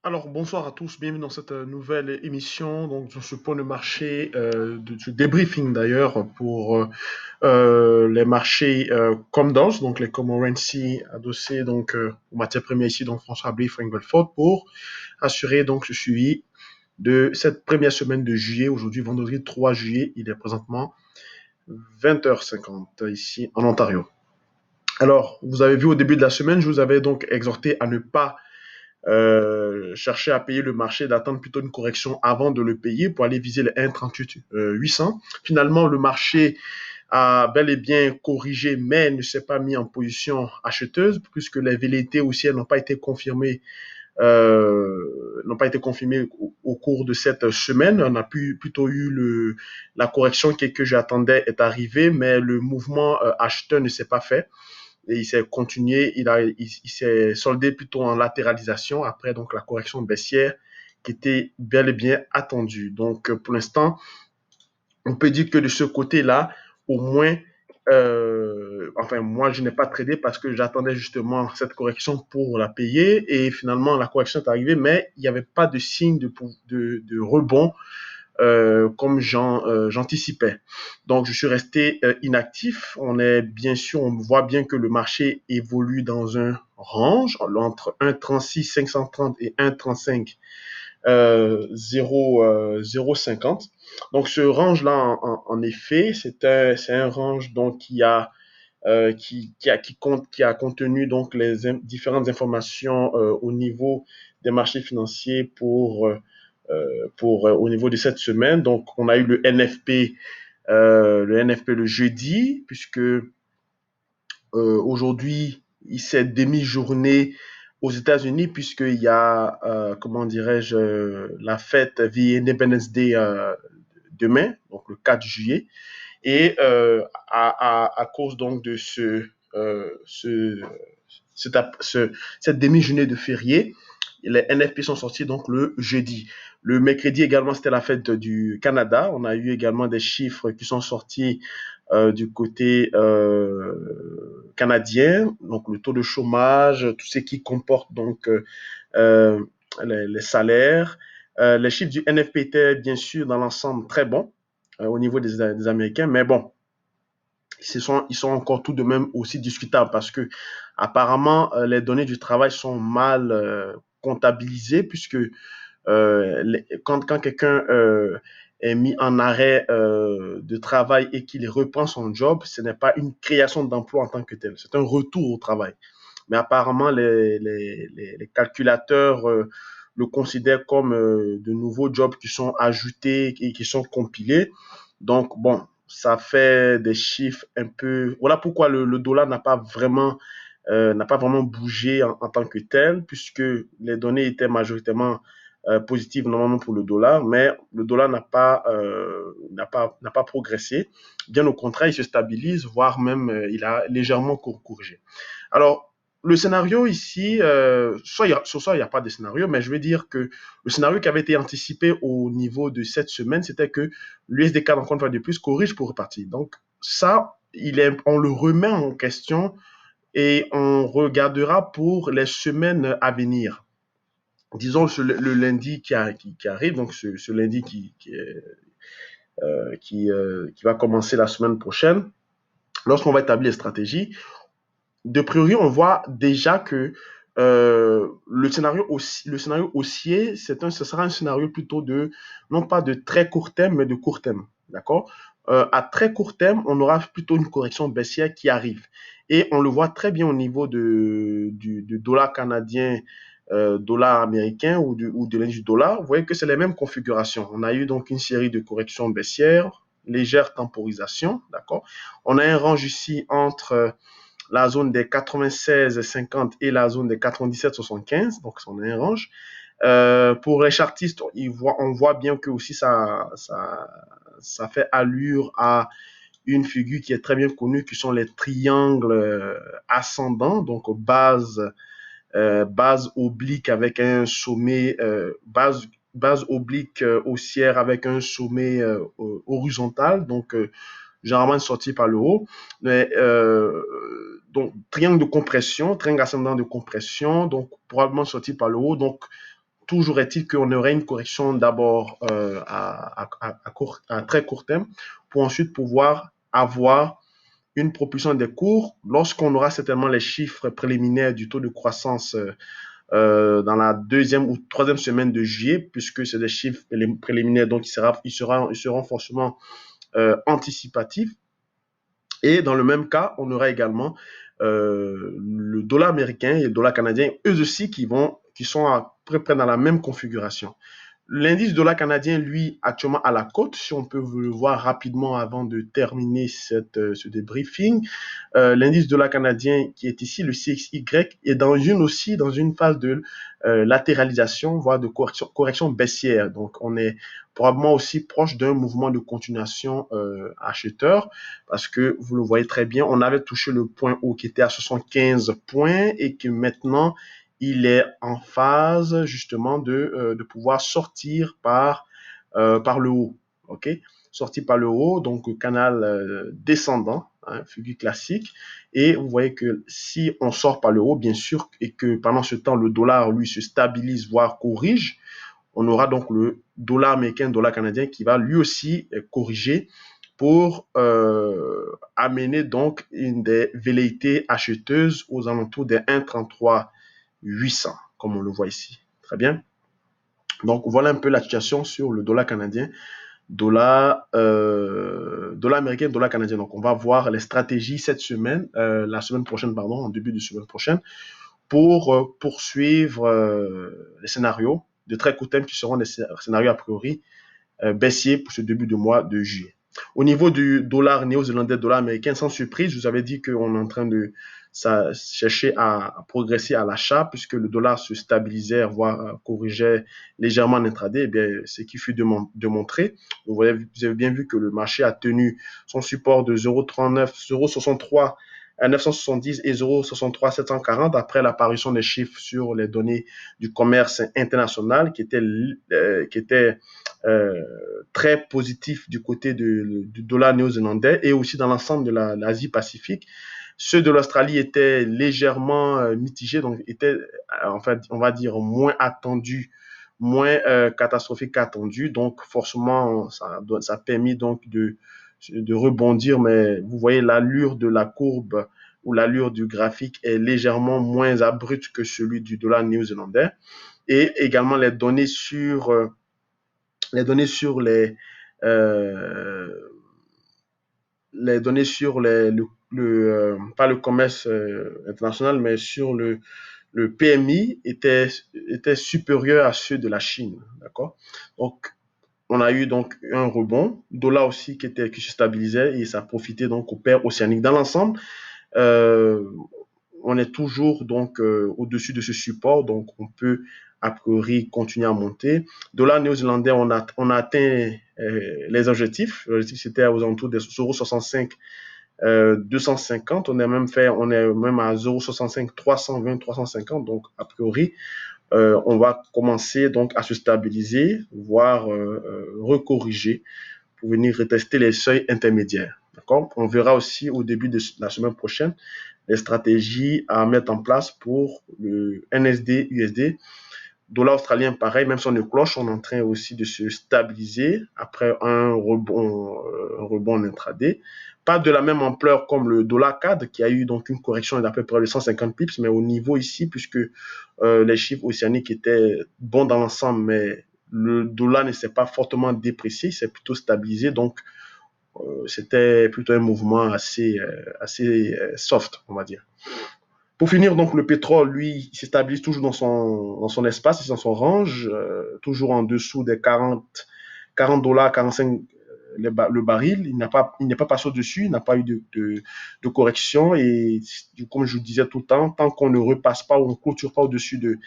Alors, bonsoir à tous, bienvenue dans cette nouvelle émission, donc sur ce point de marché, du débriefing d'ailleurs pour les marchés Comdos, donc les Commorency adossés donc aux matières premières ici, donc François Abbé, Frank Belfort, pour assurer donc ce suivi de cette première semaine de juillet. Aujourd'hui, vendredi 3 juillet, il est présentement 20h50 ici en Ontario. Alors, vous avez vu au début de la semaine, je vous avais donc exhorté à ne pas chercher à payer le marché, d'attendre plutôt une correction avant de le payer pour aller viser les 1,38 800. Finalement, le marché a bel et bien corrigé, mais ne s'est pas mis en position acheteuse, puisque les velléités haussières n'ont pas été confirmées au cours de cette semaine. On a plutôt eu la correction que j'attendais est arrivée, mais le mouvement acheteur ne s'est pas fait et il s'est continué, il s'est soldé plutôt en latéralisation après donc la correction baissière qui était bel et bien attendue. Donc pour l'instant, on peut dire que de ce côté-là, au moins, enfin moi je n'ai pas tradé parce que j'attendais justement cette correction pour la payer et finalement la correction est arrivée, mais il n'y avait pas de signe de rebond comme j'anticipais. Donc, je suis resté inactif. On voit bien que le marché évolue dans un range entre 1,36 530 et 1,35 0,50. Donc, ce range-là, en effet, c'est un range donc qui a contenu donc les différentes informations au niveau des marchés financiers au niveau de cette semaine. Donc, on a eu le NFP le jeudi, puisque aujourd'hui, c'est demi-journée aux États-Unis, puisqu'il y a, comment dirais-je, la fête The Independence Day demain, donc le 4 juillet. Et à cause donc de cette demi-journée de férié, les NFP sont sortis donc le jeudi. Le mercredi également, c'était la fête du Canada. On a eu également des chiffres qui sont sortis du côté canadien, donc le taux de chômage, tout ce qui comporte donc euh, les salaires. Les chiffres du NFP étaient bien sûr dans l'ensemble très bons au niveau des Américains, mais bon, ils sont encore tout de même aussi discutables parce que apparemment les données du travail sont mal comptabilisées puisque quand quelqu'un est mis en arrêt de travail et qu'il reprend son job, ce n'est pas une création d'emploi en tant que tel, c'est un retour au travail. Mais apparemment, les calculateurs le considèrent comme de nouveaux jobs qui sont ajoutés et qui sont compilés. Donc, bon, ça fait des chiffres un peu. Voilà pourquoi le dollar n'a pas vraiment bougé en tant que tel, puisque les données étaient majoritairement positives normalement pour le dollar, mais le dollar n'a pas progressé. Bien au contraire, il se stabilise, voire même il a légèrement corrigé. Alors, le scénario ici, sur ça, il n'y a pas de scénario, mais je veux dire que le scénario qui avait été anticipé au niveau de cette semaine, c'était que l'USDK, encore une fois de plus, corrige pour repartir. Donc, ça, on le remet en question et on regardera pour les semaines à venir. Disons le lundi qui arrive, donc ce lundi qui va commencer la semaine prochaine, lorsqu'on va établir les stratégies, de priori, on voit déjà que le scénario haussier, ce sera un scénario plutôt non pas de très court terme, mais de court terme. D'accord. À très court terme, on aura plutôt une correction baissière qui arrive. Et on le voit très bien au niveau du dollar canadien, dollar américain ou de l'indice du dollar. Vous voyez que c'est les mêmes configurations. On a eu donc une série de corrections baissières, légère temporisation. D'accord. On a un range ici entre la zone des 96,50 et la zone des 97,75, donc on a un range. Pour les chartistes, on voit bien que aussi ça fait allure à une figure qui est très bien connue, qui sont les triangles ascendants, donc base oblique avec un sommet, base oblique haussière avec un sommet horizontal, donc généralement sorti par le haut. Mais, donc, triangle ascendant de compression, donc probablement sorti par le haut. Donc, toujours est-il qu'on aurait une correction d'abord à très court terme pour ensuite pouvoir avoir une propulsion des cours lorsqu'on aura certainement les chiffres préliminaires du taux de croissance dans la deuxième ou troisième semaine de juillet, puisque c'est des chiffres préliminaires, donc ils seront forcément anticipatifs. Et dans le même cas, on aura également le dollar américain et le dollar canadien, eux aussi qui sont à peu près dans la même configuration. L'indice dollar canadien, lui, actuellement à la cote, si on peut le voir rapidement avant de terminer ce débriefing. L'indice dollar canadien qui est ici, le CXY, est dans une phase de latéralisation, voire de correction baissière. Donc, on est probablement aussi proche d'un mouvement de continuation acheteur parce que vous le voyez très bien, on avait touché le point haut qui était à 75 points et que maintenant, il est en phase justement de pouvoir sortir par le haut. OK? Sortir par le haut, donc canal descendant, hein, figure classique. Et vous voyez que si on sort par le haut, bien sûr, et que pendant ce temps, le dollar, lui, se stabilise, voire corrige, on aura donc le dollar américain, dollar canadien qui va lui aussi corriger pour amener donc une des velléités acheteuses aux alentours des 1,33 800, comme on le voit ici. Très bien. Donc, voilà un peu la situation sur le dollar canadien, dollar américain, dollar canadien. Donc, on va voir les stratégies cette semaine, la semaine prochaine, pardon, en début de semaine prochaine, pour poursuivre les scénarios de très court terme qui seront des scénarios a priori baissiers pour ce début de mois de juillet. Au niveau du dollar néo-zélandais, dollar américain, sans surprise, je vous avais dit qu'on est en train de chercher à progresser à l'achat puisque le dollar se stabilisait, voire corrigeait légèrement en intraday. Eh bien, ce qui fut démontré. Vous avez bien vu que le marché a tenu son support de 0,39, 0,63 à 970 et 0,63 740 après l'apparition des chiffres sur les données du commerce international qui étaient très positifs du côté du dollar néo-zélandais et aussi dans l'ensemble de l'Asie-Pacifique. Ceux de l'Australie étaient légèrement mitigés, donc étaient, en fait, on va dire, moins attendus, moins catastrophiques qu'attendus. Donc, forcément, ça a permis donc de rebondir, mais vous voyez l'allure de la courbe ou l'allure du graphique est légèrement moins abrupte que celui du dollar néo-zélandais. Et également les données sur les données sur pas le commerce international, mais sur le PMI étaient supérieurs à ceux de la Chine. D'accord? Donc, on a eu donc un rebond, dollar aussi qui se stabilisait et ça profitait donc aux paires océaniques. Dans l'ensemble, on est toujours donc au-dessus de ce support, donc on peut a priori continuer à monter. Dollar néo-zélandais, on a atteint les objectifs. L'objectif c'était aux alentours des 0,65 250. On est même à 0,65 320 350. Donc a priori, on va commencer donc à se stabiliser, voire recorriger pour venir retester les seuils intermédiaires. D'accord? On verra aussi au début de la semaine prochaine les stratégies à mettre en place pour le NSD, USD. Dollar australien, pareil, même si on est cloche, on est en train aussi de se stabiliser après un rebond en intraday. Pas de la même ampleur comme le dollar CAD qui a eu donc une correction d'à peu près de 150 pips, mais au niveau ici, puisque les chiffres océaniques étaient bons dans l'ensemble, mais le dollar ne s'est pas fortement déprécié, il s'est plutôt stabilisé, donc c'était plutôt un mouvement assez soft, on va dire. Pour finir, donc, le pétrole, lui, il s'établit toujours dans son espace, dans son range, toujours en dessous des 40 $, 45 le baril. Il n'est pas passé au-dessus, il n'a pas eu de correction. Et comme je vous disais tout le temps, tant qu'on ne repasse pas ou on ne clôture pas au-dessus des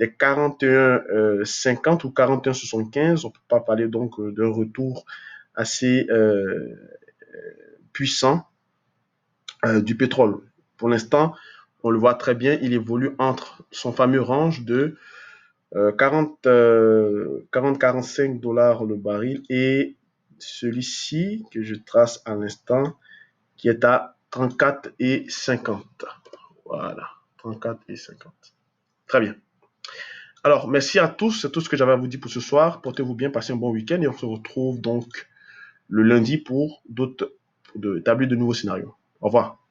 41,50 ou 41,75, on ne peut pas parler donc d'un retour assez puissant du pétrole. Pour l'instant, on le voit très bien, il évolue entre son fameux range de 40-45 $ le baril et celui-ci que je trace à l'instant qui est à 34,50. Voilà, 34,50. Très bien. Alors, merci à tous. C'est tout ce que j'avais à vous dire pour ce soir. Portez-vous bien, passez un bon week-end et on se retrouve donc le lundi pour établir de nouveaux scénarios. Au revoir.